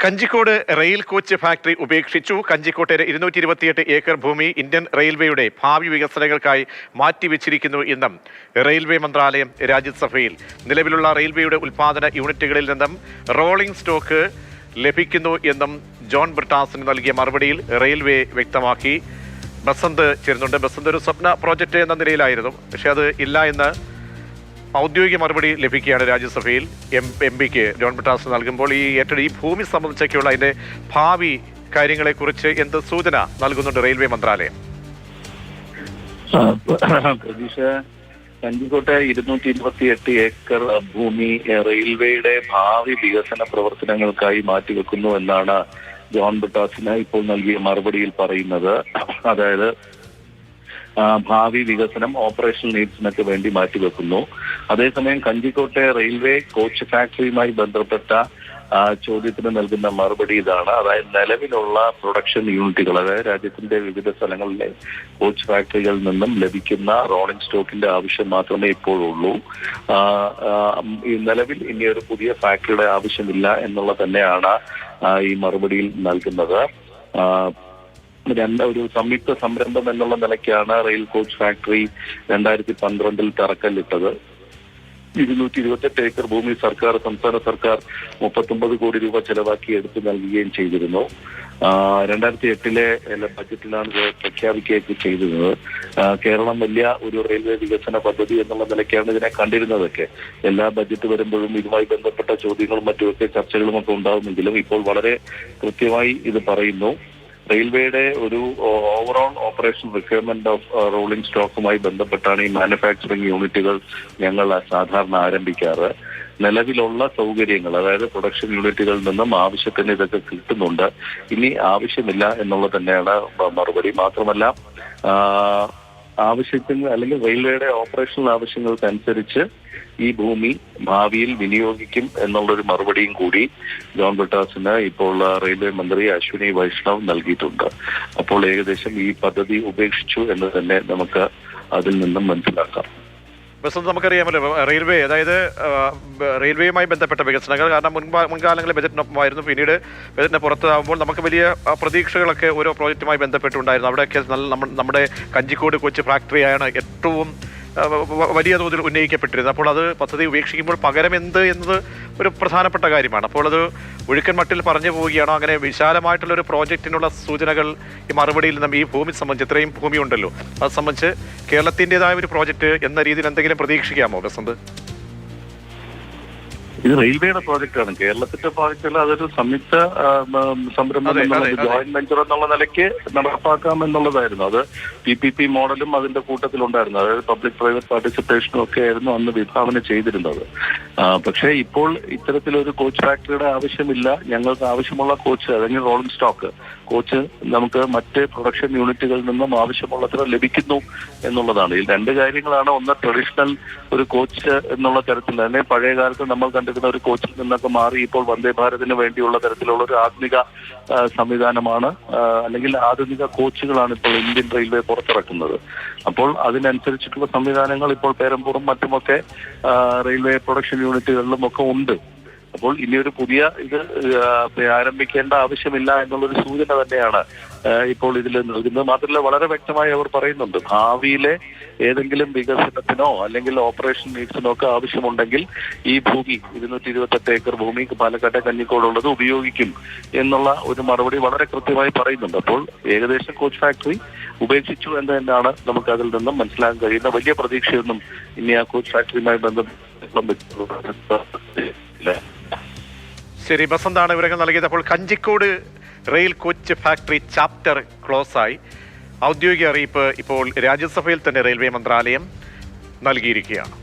Kanjikode rail coach factory ഉപേക്ഷിച്ചു. കഞ്ചിക്കോട്ടെ 228 acre ഭൂമി Indian റെയിൽവേയുടെ ഭാവി വികസനങ്ങൾക്കായി മാറ്റിവെച്ചിരിക്കുന്നു എന്നും റെയിൽവേ മന്ത്രാലയം രാജ്യസഭയിൽ. നിലവിലുള്ള റെയിൽവേയുടെ ഉൽപാദന യൂണിറ്റുകളിൽ നിന്നും റോളിംഗ് സ്റ്റോക്ക് ലഭിക്കുന്നു എന്നും ജോൺ ബ്രിട്ടാസിന് നൽകിയ മറുപടിയിൽ റെയിൽവേ വ്യക്തമാക്കി. ബസന്ത് ചേരുന്നുണ്ട്. ബസന്ത്, ഒരു സ്വപ്ന പ്രോജക്റ്റ് എന്ന നിലയിലായിരുന്നു, പക്ഷെ അത് ഇല്ല എന്ന് ഔദ്യോഗിക മറുപടി ലഭിക്കുകയാണ് രാജ്യസഭയിൽ എം പിക്ക് ജോൺ ബ്രിട്ടാസ് നൽകുമ്പോൾ. ഈ ഭൂമി സംബന്ധിച്ചൊക്കെയുള്ള അതിന്റെ ഭാവി കാര്യങ്ങളെക്കുറിച്ച് എന്ത് സൂചന നൽകുന്നുണ്ട് റെയിൽവേ മന്ത്രാലയം? പ്രതീക്ഷ, കഞ്ചിക്കോട്ടെ 228 ഏക്കർ ഭൂമി റെയിൽവേയുടെ ഭാവി വികസന പ്രവർത്തനങ്ങൾക്കായി മാറ്റിവെക്കുന്നു എന്നാണ് ജോൺ ബ്രിട്ടാസിന് ഇപ്പോൾ നൽകിയ മറുപടിയിൽ പറയുന്നത്. അതായത് ഭാവി വികസനം ഓപ്പറേഷണൽ നീഡ്സിനൊക്കെ വേണ്ടി മാറ്റിവെക്കുന്നു. അതേസമയം കഞ്ചിക്കോട്ടെ റെയിൽവേ കോച്ച് ഫാക്ടറിയുമായി ബന്ധപ്പെട്ട ചോദ്യത്തിന് നൽകുന്ന മറുപടി ഇതാണ്. അതായത് നിലവിലുള്ള പ്രൊഡക്ഷൻ യൂണിറ്റുകൾ, അതായത് രാജ്യത്തിന്റെ വിവിധ സ്ഥലങ്ങളിലെ കോച്ച് ഫാക്ടറികളിൽ നിന്നും ലഭിക്കുന്ന റോളിംഗ് സ്റ്റോക്കിന്റെ ആവശ്യം മാത്രമേ ഇപ്പോഴുള്ളൂ. ഈ നിലവിൽ ഇനിയൊരു പുതിയ ഫാക്ടറിയുടെ ആവശ്യമില്ല എന്നുള്ള തന്നെയാണ് ഈ മറുപടിയിൽ നൽകുന്നത്. ഒരു സംയുക്ത സംരംഭം എന്നുള്ള നിലയ്ക്കാണ് റെയിൽ കോച്ച് ഫാക്ടറി 2012 തറക്കല്ലിട്ടത്. 228 ഏക്കർ ഭൂമി സംസ്ഥാന സർക്കാർ 39 കോടി രൂപ ചെലവാക്കി എടുത്തു നൽകുകയും ചെയ്തിരുന്നു. 2008 ബജറ്റിലാണ് ഇത് പ്രഖ്യാപിക്കുകയൊക്കെ ചെയ്തിരുന്നത്. കേരളം വലിയ ഒരു റെയിൽവേ വികസന പദ്ധതി എന്നുള്ള നിലയ്ക്കാണ് ഇതിനെ കണ്ടിരുന്നതൊക്കെ. എല്ലാ ബജറ്റ് വരുമ്പോഴും ഇതുമായി ബന്ധപ്പെട്ട ചോദ്യങ്ങളും മറ്റുമൊക്കെ ചർച്ചകളും ഒക്കെ ഉണ്ടാകുമെങ്കിലും ഇപ്പോൾ വളരെ കൃത്യമായി ഇത് പറയുന്നു. റെയിൽവേയുടെ ഒരു overall operation requirement of rolling സ്റ്റോക്കുമായി ബന്ധപ്പെട്ടാണ് ഈ മാനുഫാക്ചറിംഗ് യൂണിറ്റുകൾ ഞങ്ങൾ സാധാരണ ആരംഭിക്കാറ്. നിലവിലുള്ള സൗകര്യങ്ങൾ, അതായത് പ്രൊഡക്ഷൻ യൂണിറ്റുകളിൽ നിന്നും ആവശ്യത്തിന് ഇതൊക്കെ കിട്ടുന്നുണ്ട്. ഇനി ആവശ്യമില്ല എന്നുള്ളത് തന്നെയാണ് മറുപടി. മാത്രമല്ല, ആവശ്യത്തിന് അല്ലെങ്കിൽ റെയിൽവേയുടെ ഓപ്പറേഷണൽ ആവശ്യങ്ങൾക്കനുസരിച്ച് ഈ ഭൂമി ഭാവിയിൽ വിനിയോഗിക്കും എന്നുള്ളൊരു മറുപടിയും കൂടി ജോൺ ബ്രിട്ടാസിന് ഇപ്പോൾ റെയിൽവേ മന്ത്രി അശ്വിനി വൈഷ്ണവ് നൽകിയിട്ടുണ്ട്. അപ്പോൾ ഏകദേശം ഈ പദ്ധതി ഉപേക്ഷിച്ചു എന്ന് തന്നെ നമുക്ക് അതിൽ നിന്നും മനസ്സിലാക്കാം. ബസന്ത്, നമുക്കറിയാമല്ലോ റെയിൽവേ, അതായത് റെയിൽവേയുമായി ബന്ധപ്പെട്ട വികസനങ്ങൾ, കാരണം മുൻകാലങ്ങളിൽ ബജറ്റിനൊപ്പമായിരുന്നു, പിന്നീട് ബജറ്റിന് പുറത്താകുമ്പോൾ നമുക്ക് വലിയ പ്രതീക്ഷകളൊക്കെ ഓരോ പ്രോജക്റ്റുമായി ബന്ധപ്പെട്ടുണ്ടായിരുന്നു. അവിടെയൊക്കെ നമ്മുടെ കഞ്ചിക്കോട് കോച്ച് ഫാക്ടറിയാണ് ഏറ്റവും വലിയ തോതിൽ ഉന്നയിക്കപ്പെട്ടിരുന്നത്. അപ്പോൾ അത് പദ്ധതി ഉപേക്ഷിക്കുമ്പോൾ പകരം എന്ത് എന്നത് ഒരു പ്രധാനപ്പെട്ട കാര്യമാണ്. അപ്പോൾ അത് ഒഴുക്കൻ മട്ടിൽ പറഞ്ഞു പോവുകയാണോ? അങ്ങനെ വിശാലമായിട്ടുള്ള ഒരു പ്രോജക്റ്റിനുള്ള സൂചനകൾ ഈ മറുപടിയിൽ നിന്നും ഈ ഭൂമി സംബന്ധിച്ച്, ഇത്രയും ഭൂമി ഉണ്ടല്ലോ, അത് സംബന്ധിച്ച് കേരളത്തിൻ്റെതായ ഒരു പ്രോജക്റ്റ് എന്ന രീതിയിൽ എന്തെങ്കിലും പ്രതീക്ഷിക്കാമോ ബസന്ത്? ഇത് റെയിൽവേയുടെ പ്രോജക്റ്റാണ്. കേരളത്തിന്റെ പ്രോജക്റ്റല്ല, അതൊരു സംയുക്ത സംരംഭം എന്നുള്ളത്, ജോയിന്റ് വെഞ്ചർ എന്നുള്ള നിലയ്ക്ക് നടപ്പാക്കാം എന്നുള്ളതായിരുന്നു. അത് PPP മോഡലും അതിന്റെ കൂട്ടത്തിലുണ്ടായിരുന്നു. അതായത് പബ്ലിക് പ്രൈവറ്റ് പാർട്ടിസിപ്പേഷനും ഒക്കെ ആയിരുന്നു അന്ന് വിഭാവന ചെയ്തിരുന്നത്. പക്ഷേ ഇപ്പോൾ ഇത്തരത്തിലൊരു കോച്ച് ഫാക്ടറിയുടെ ആവശ്യമില്ല. ഞങ്ങൾക്ക് ആവശ്യമുള്ള കോച്ച്, അല്ലെങ്കിൽ റോളിംഗ് സ്റ്റോക്ക് കോച്ച് നമുക്ക് മറ്റ് പ്രൊഡക്ഷൻ യൂണിറ്റുകളിൽ നിന്നും ആവശ്യമുള്ളത്ര ലഭിക്കുന്നു എന്നുള്ളതാണ്. ഈ രണ്ട് കാര്യങ്ങളാണ്. ഒന്ന്, ട്രഡീഷണൽ ഒരു കോച്ച് എന്നുള്ള തരത്തിൽ തന്നെ പഴയ കാലത്ത് നമ്മൾ കണ്ടിരുന്ന ഒരു കോച്ചിൽ നിന്നൊക്കെ മാറി ഇപ്പോൾ വന്ദേ ഭാരതിന് വേണ്ടിയുള്ള തരത്തിലുള്ള ഒരു ആധുനിക സംവിധാനമാണ്, അല്ലെങ്കിൽ ആധുനിക കോച്ചുകളാണ് ഇപ്പോൾ ഇന്ത്യൻ റെയിൽവേ പുറത്തിറക്കുന്നത്. അപ്പോൾ അതിനനുസരിച്ചിട്ടുള്ള സംവിധാനങ്ങൾ ഇപ്പോൾ പേരമ്പൂറും മറ്റുമൊക്കെ റെയിൽവേ പ്രൊഡക്ഷൻ യൂണിറ്റുകളിലും ഒക്കെ ഉണ്ട്. അപ്പോൾ ഇനിയൊരു പുതിയ ഇത് ആരംഭിക്കേണ്ട ആവശ്യമില്ല എന്നുള്ളൊരു സൂചന തന്നെയാണ് ഇപ്പോൾ ഇതിൽ നൽകുന്നത്. മാത്രമല്ല, വളരെ വ്യക്തമായി അവർ പറയുന്നുണ്ട്, ഭാവിയിലെ ഏതെങ്കിലും വികസനത്തിനോ അല്ലെങ്കിൽ ഓപ്പറേഷൻ നീഡ്സിനോ ഒക്കെ ആവശ്യമുണ്ടെങ്കിൽ ഈ ഭൂമി 228 ഏക്കർ ഭൂമി പാലക്കാട്ടെ കഞ്ഞിക്കോടുള്ളത് ഉപയോഗിക്കും എന്നുള്ള ഒരു മറുപടി വളരെ കൃത്യമായി പറയുന്നുണ്ട്. അപ്പോൾ ഏകദേശം കോച്ച് ഫാക്ടറി ഉപേക്ഷിച്ചു എന്ന് തന്നെയാണ് നമുക്ക് അതിൽ നിന്നും മനസ്സിലാക്കാൻ കഴിയുന്ന. വലിയ പ്രതീക്ഷയൊന്നും ഇനി ആ കോച്ച് ഫാക്ടറിയുമായി ബന്ധപ്പെട്ട്. ശരി, ബസന്താണ് വിവരങ്ങൾ നൽകിയത്. അപ്പോൾ Kanjikode rail coach factory chapter ക്ലോസായി. ഔദ്യോഗിക അറിയിപ്പ് ഇപ്പോൾ രാജ്യസഭയിൽ തന്നെ റെയിൽവേ മന്ത്രാലയം നൽകിയിരിക്കുകയാണ്.